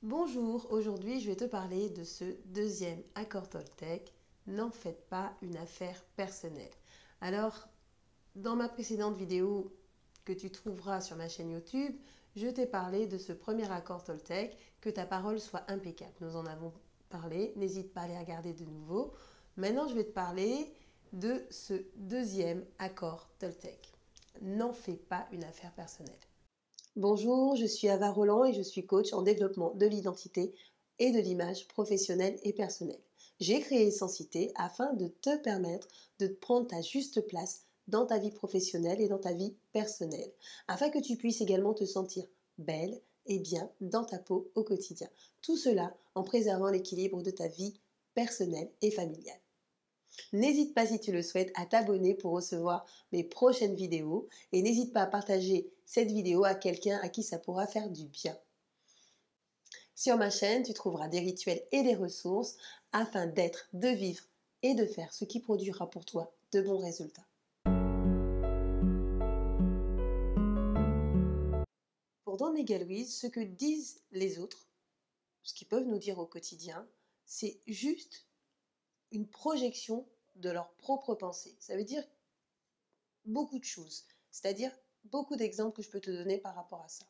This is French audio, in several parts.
Bonjour, aujourd'hui je vais te parler de ce deuxième accord Toltec. N'en faites pas une affaire personnelle. Alors, dans ma précédente vidéo que tu trouveras sur ma chaîne YouTube, je t'ai parlé de ce premier accord Toltec, que ta parole soit impeccable. Nous en avons parlé, n'hésite pas à les regarder de nouveau. Maintenant, je vais te parler de ce deuxième accord Toltec. N'en fais pas une affaire personnelle. Bonjour, je suis Ava Roland et je suis coach en développement de l'identité et de l'image professionnelle et personnelle. J'ai créé Sensité afin de te permettre de prendre ta juste place dans ta vie professionnelle et dans ta vie personnelle, afin que tu puisses également te sentir belle et bien dans ta peau au quotidien. Tout cela en préservant l'équilibre de ta vie personnelle et familiale. N'hésite pas, si tu le souhaites, à t'abonner pour recevoir mes prochaines vidéos et n'hésite pas à partager cette vidéo à quelqu'un à qui ça pourra faire du bien. Sur ma chaîne, tu trouveras des rituels et des ressources afin d'être, de vivre et de faire ce qui produira pour toi de bons résultats. Pour Don Miguel Ruiz, ce que disent les autres, ce qu'ils peuvent nous dire au quotidien, c'est juste une projection de leur propre pensée. Ça veut dire beaucoup de choses, c'est-à-dire beaucoup d'exemples que je peux te donner par rapport à ça.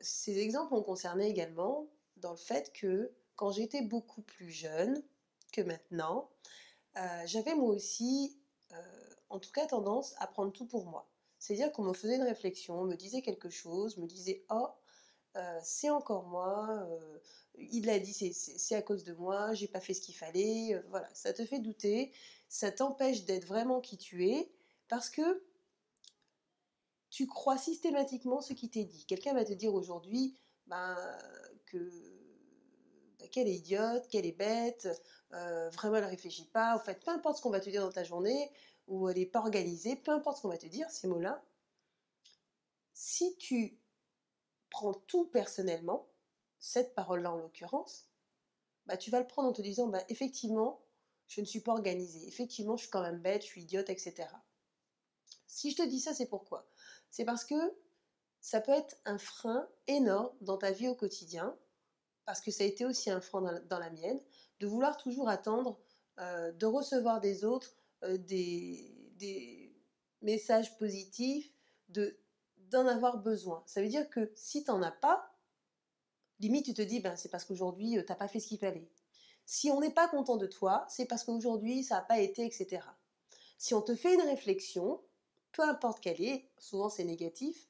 Ces exemples ont concerné également dans le fait que quand j'étais beaucoup plus jeune que maintenant, j'avais moi aussi, en tout cas, tendance à prendre tout pour moi. C'est-à-dire qu'on me faisait une réflexion, on me disait quelque chose, me disait « Oh, c'est encore moi, il l'a dit, c'est à cause de moi, j'ai pas fait ce qu'il fallait. » Voilà, ça te fait douter, ça t'empêche d'être vraiment qui tu es, parce que tu crois systématiquement ce qui t'est dit. Quelqu'un va te dire aujourd'hui ben, qu'elle est idiote, qu'elle est bête, vraiment elle ne réfléchit pas. En fait, peu importe ce qu'on va te dire dans ta journée, ou elle n'est pas organisée, peu importe ce qu'on va te dire, ces mots-là, si tu prends tout personnellement, cette parole-là en l'occurrence, bah, tu vas le prendre en te disant bah, effectivement, je ne suis pas organisée, effectivement, je suis quand même bête, je suis idiote, etc. Si je te dis ça, c'est pourquoi? C'est parce que ça peut être un frein énorme dans ta vie au quotidien, parce que ça a été aussi un frein dans la mienne, de vouloir toujours attendre de recevoir des autres des messages positifs, d'en avoir besoin. Ça veut dire que si tu n'en as pas, limite tu te dis ben, c'est parce qu'aujourd'hui tu n'as pas fait ce qu'il fallait. Si on n'est pas content de toi, c'est parce qu'aujourd'hui ça n'a pas été, etc. Si on te fait une réflexion, peu importe quelle est, souvent c'est négatif,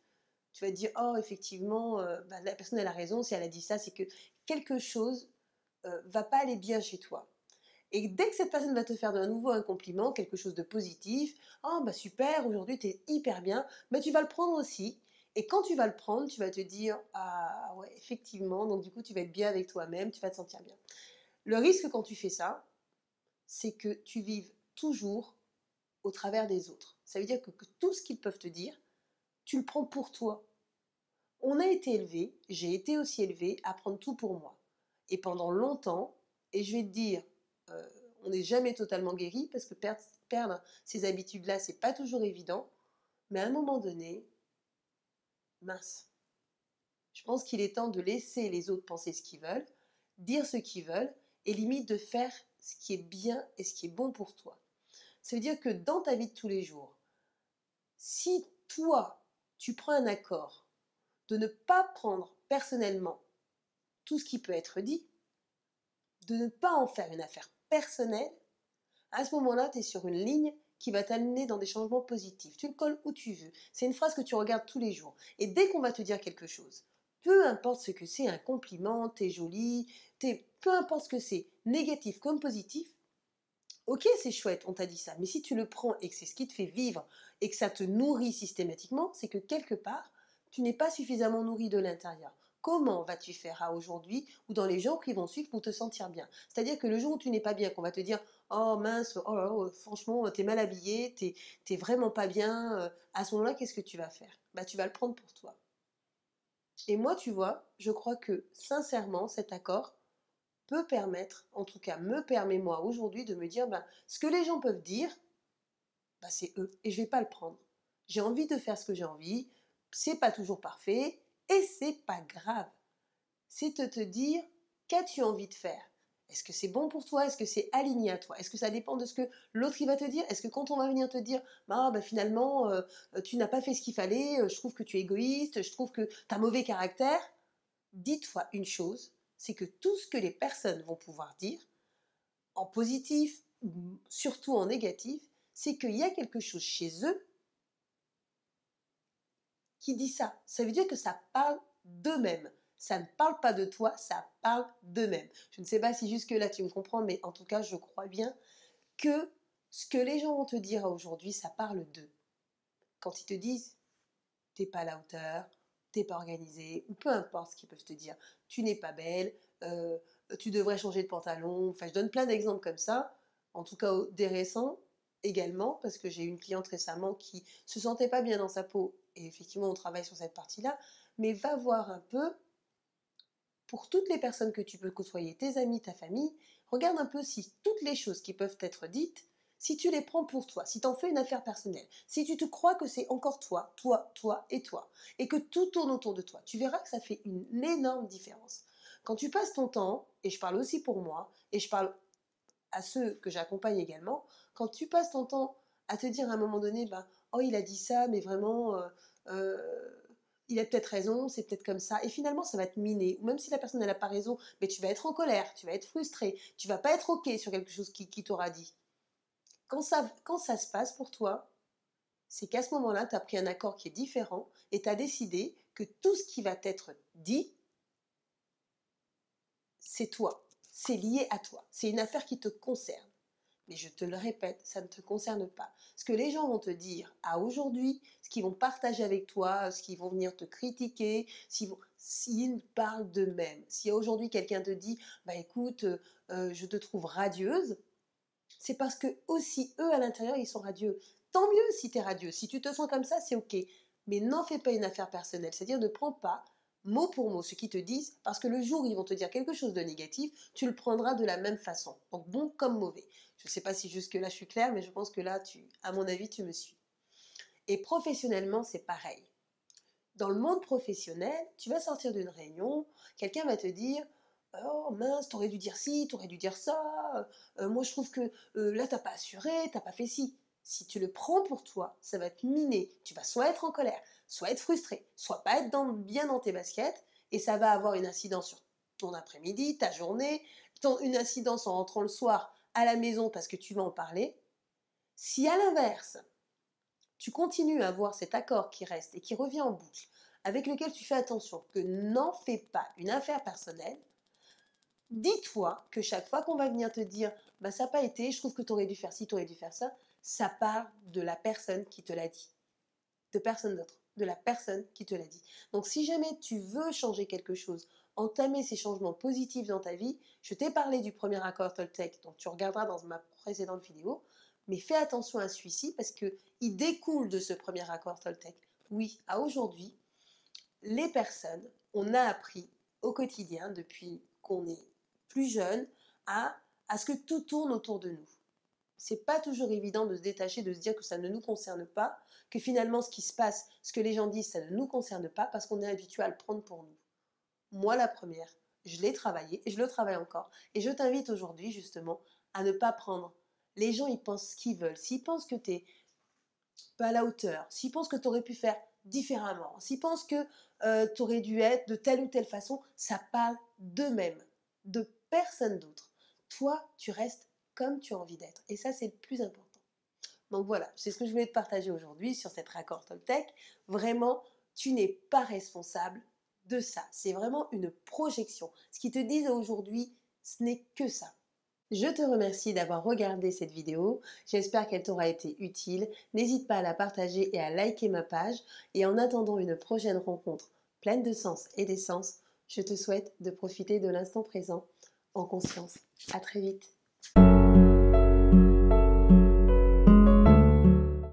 tu vas te dire oh effectivement bah, la personne elle a raison, si elle a dit ça c'est que quelque chose va pas aller bien chez toi. Et dès que cette personne va te faire de nouveau un compliment, quelque chose de positif, oh bah super, aujourd'hui tu es hyper bien, bah, tu vas le prendre aussi. Et quand tu vas le prendre, tu vas te dire ah ouais effectivement, donc du coup tu vas être bien avec toi-même, tu vas te sentir bien. Le risque quand tu fais ça, c'est que tu vives toujours au travers des autres. Ça veut dire que tout ce qu'ils peuvent te dire, tu le prends pour toi. On a été élevé, j'ai été aussi élevée à prendre tout pour moi. Et pendant longtemps, et je vais te dire, euh, on n'est jamais totalement guéri parce que perdre ces habitudes-là, c'est pas toujours évident. Mais à un moment donné, mince, je pense qu'il est temps de laisser les autres penser ce qu'ils veulent, dire ce qu'ils veulent, et limite de faire ce qui est bien et ce qui est bon pour toi. Ça veut dire que dans ta vie de tous les jours, si toi, tu prends un accord de ne pas prendre personnellement tout ce qui peut être dit, de ne pas en faire une affaire personnelle, à ce moment-là, tu es sur une ligne qui va t'amener dans des changements positifs. Tu le colles où tu veux. C'est une phrase que tu regardes tous les jours. Et dès qu'on va te dire quelque chose, peu importe ce que c'est, un compliment, t'es jolie, peu importe ce que c'est, négatif comme positif, ok, c'est chouette, on t'a dit ça, mais si tu le prends et que c'est ce qui te fait vivre et que ça te nourrit systématiquement, c'est que quelque part, tu n'es pas suffisamment nourri de l'intérieur. Comment vas-tu faire à aujourd'hui ou dans les jours qui vont suivre pour te sentir bien? C'est-à-dire que le jour où tu n'es pas bien, qu'on va te dire oh mince, oh là là, franchement, t'es mal habillé, t'es vraiment pas bien, à ce moment-là, qu'est-ce que tu vas faire? Bah, tu vas le prendre pour toi. Et moi, tu vois, je crois que sincèrement, cet accord, peut permettre, en tout cas me permet moi aujourd'hui de me dire ben, ce que les gens peuvent dire, ben, c'est eux et je vais pas le prendre. J'ai envie de faire ce que j'ai envie, c'est pas toujours parfait et c'est pas grave. c'est de te dire qu'as-tu envie de faire. Est-ce que c'est bon pour toi? Est-ce que c'est aligné à toi? Est-ce que ça dépend de ce que l'autre il va te dire? Est-ce que quand on va venir te dire ah, bah, finalement tu n'as pas fait ce qu'il fallait, je trouve que tu es égoïste, je trouve que tu as mauvais caractère, dis-toi une chose, c'est que tout ce que les personnes vont pouvoir dire, en positif ou surtout en négatif, c'est qu'il y a quelque chose chez eux qui dit ça. Ça veut dire que ça parle d'eux-mêmes. Ça ne parle pas de toi, ça parle d'eux-mêmes. Je ne sais pas si jusque-là tu me comprends, mais en tout cas, je crois bien que ce que les gens vont te dire aujourd'hui, ça parle d'eux. Quand ils te disent t'es pas à la hauteur, t'es pas organisé, ou peu importe ce qu'ils peuvent te dire, tu n'es pas belle, tu devrais changer de pantalon, enfin je donne plein d'exemples comme ça, en tout cas des récents également, parce que j'ai eu une cliente récemment qui se sentait pas bien dans sa peau, et effectivement on travaille sur cette partie-là, mais va voir un peu, pour toutes les personnes que tu peux côtoyer, tes amis, ta famille, regarde un peu si toutes les choses qui peuvent être dites, si tu les prends pour toi, si tu en fais une affaire personnelle, si tu te crois que c'est encore toi, toi, toi et toi, et que tout tourne autour de toi, tu verras que ça fait une énorme différence. Quand tu passes ton temps, et je parle aussi pour moi, et je parle à ceux que j'accompagne également, quand tu passes ton temps à te dire à un moment donné, bah, oh il a dit ça, mais vraiment, il a peut-être raison, c'est peut-être comme ça, et finalement ça va te miner, ou même si la personne n'a pas raison, mais tu vas être en colère, tu vas être frustré, tu vas pas être ok sur quelque chose qui t'aura dit. Quand ça se passe pour toi, c'est qu'à ce moment-là, tu as pris un accord qui est différent, et tu as décidé que tout ce qui va t'être dit, c'est toi, c'est lié à toi, c'est une affaire qui te concerne. Mais je te le répète, ça ne te concerne pas. Ce que les gens vont te dire à aujourd'hui, ce qu'ils vont partager avec toi, ce qu'ils vont venir te critiquer, s'ils parlent d'eux-mêmes. Si aujourd'hui quelqu'un te dit, bah écoute, je te trouve radieuse, c'est parce que aussi eux à l'intérieur ils sont radieux. Tant mieux si tu es radieux, si tu te sens comme ça, c'est ok. Mais n'en fais pas une affaire personnelle, c'est-à-dire ne prends pas mot pour mot ce qu'ils te disent, parce que le jour où ils vont te dire quelque chose de négatif, tu le prendras de la même façon. Donc bon comme mauvais. Je ne sais pas si jusque-là je suis claire, mais je pense que là, à mon avis, tu me suis. Et professionnellement, c'est pareil. Dans le monde professionnel, tu vas sortir d'une réunion, quelqu'un va te dire oh mince, t'aurais dû dire ci, t'aurais dû dire ça, moi je trouve que là t'as pas assuré, t'as pas fait ci. Si tu le prends pour toi, ça va te miner. Tu vas soit être en colère, soit être frustré, soit pas être bien dans tes baskets, et ça va avoir une incidence sur ton après-midi, ta journée, une incidence en rentrant le soir à la maison parce que tu vas en parler. Si à l'inverse, tu continues à avoir cet accord qui reste et qui revient en boucle, avec lequel tu fais attention, que n'en fais pas une affaire personnelle, dis-toi que chaque fois qu'on va venir te dire bah ça n'a pas été, je trouve que tu aurais dû faire ci, tu aurais dû faire ça, ça part de la personne qui te l'a dit, de personne d'autre, de la personne qui te l'a dit. Donc si jamais tu veux changer quelque chose, entamer ces changements positifs dans ta vie, je t'ai parlé du premier accord Toltec, donc tu regarderas dans ma précédente vidéo, mais fais attention à celui-ci parce qu'il découle de ce premier accord Toltec. Oui, à aujourd'hui, les personnes, on a appris au quotidien, depuis qu'on est plus jeune, à ce que tout tourne autour de nous. C'est pas toujours évident de se détacher, de se dire que ça ne nous concerne pas, que finalement ce qui se passe, ce que les gens disent, ça ne nous concerne pas parce qu'on est habitué à le prendre pour nous. Moi, la première, je l'ai travaillé et je le travaille encore. Et je t'invite aujourd'hui justement à ne pas prendre. Les gens, ils pensent ce qu'ils veulent. S'ils pensent que tu n'es pas à la hauteur, s'ils pensent que tu aurais pu faire différemment, s'ils pensent que tu aurais dû être de telle ou telle façon, ça parle d'eux-mêmes, de personne d'autre. Toi, tu restes comme tu as envie d'être. Et ça, c'est le plus important. Donc voilà, c'est ce que je voulais te partager aujourd'hui sur cette raccord Toltec. Vraiment, tu n'es pas responsable de ça. C'est vraiment une projection. Ce qu'ils te disent aujourd'hui, ce n'est que ça. Je te remercie d'avoir regardé cette vidéo. J'espère qu'elle t'aura été utile. N'hésite pas à la partager et à liker ma page. Et en attendant une prochaine rencontre pleine de sens et d'essence, je te souhaite de profiter de l'instant présent en conscience. À très vite.